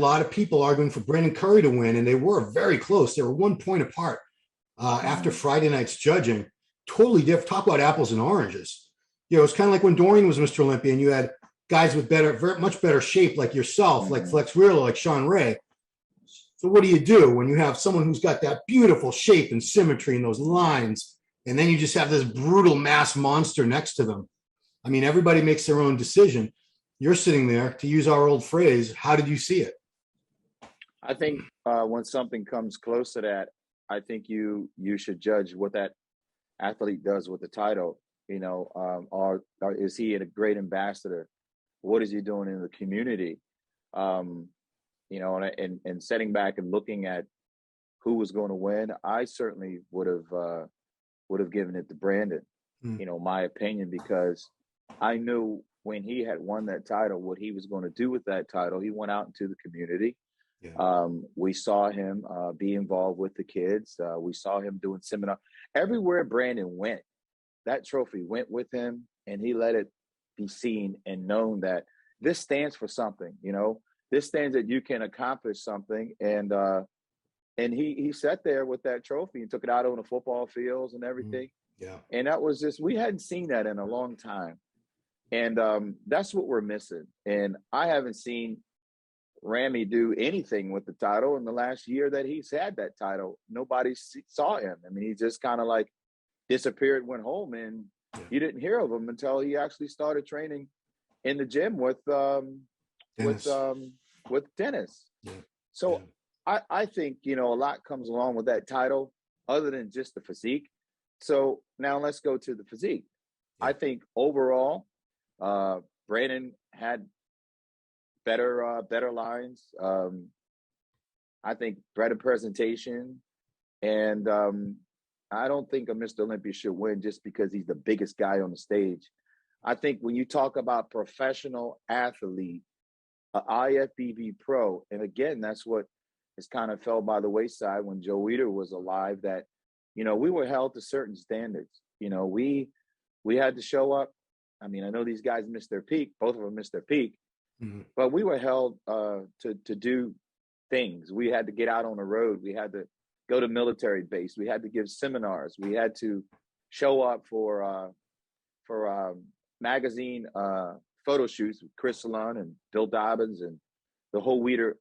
a lot of people arguing for Brandon Curry to win, and they were very close. They were 1 point apart after Friday night's judging. Totally different. Talk about apples and oranges. It's kind of like when Dorian was Mr. Olympia, and you had guys with much better shape like yourself, like Flex Wheeler, like Sean Ray. So what do when you have someone who's got that beautiful shape and symmetry and those lines, and then you just have this brutal mass monster next to them? I mean, everybody makes their own decision. You're sitting there, to use our old phrase, how did you see it? I think when something comes close to that, I think you should judge what that athlete does with the title. Or is he a great ambassador? What is he doing in the community? And setting back and looking at who was going to win, I certainly would have given it to Brandon. My opinion, because I knew when he had won that title, what he was going to do with that title. He went out into the community. Yeah. We saw him be involved with the kids. We saw him doing seminar everywhere Brandon went. That trophy went with him, and he let it be seen and known that this stands for something. This stands that you can accomplish something. And he sat there with that trophy and took it out on the football fields and everything. Yeah. And that was just, we hadn't seen that in a long time. And that's what we're missing. And I haven't seen Ramy do anything with the title in the last year that he's had that title. Nobody saw him. I mean, he just kind of like disappeared, went home, and you didn't hear of him until he actually started training in the gym with Dennis. Yeah. So yeah. I think, a lot comes along with that title other than just the physique. So now let's go to the physique. Yeah. I think overall, Brandon had better lines. I think better presentation. And I don't think a Mr. Olympia should win just because he's the biggest guy on the stage. I think when you talk about professional athlete, IFBB pro, and again, that's what has kind of fell by the wayside when Joe Weider was alive, that, we were held to certain standards. We had to show up. I mean, I know these guys missed their peak. Both of them missed their peak. Mm-hmm. But we were held to do things. We had to get out on the road. We had to go to military base. We had to give seminars. We had to show up for magazine photo shoots with Chris Salon and Bill Dobbins and the whole Weider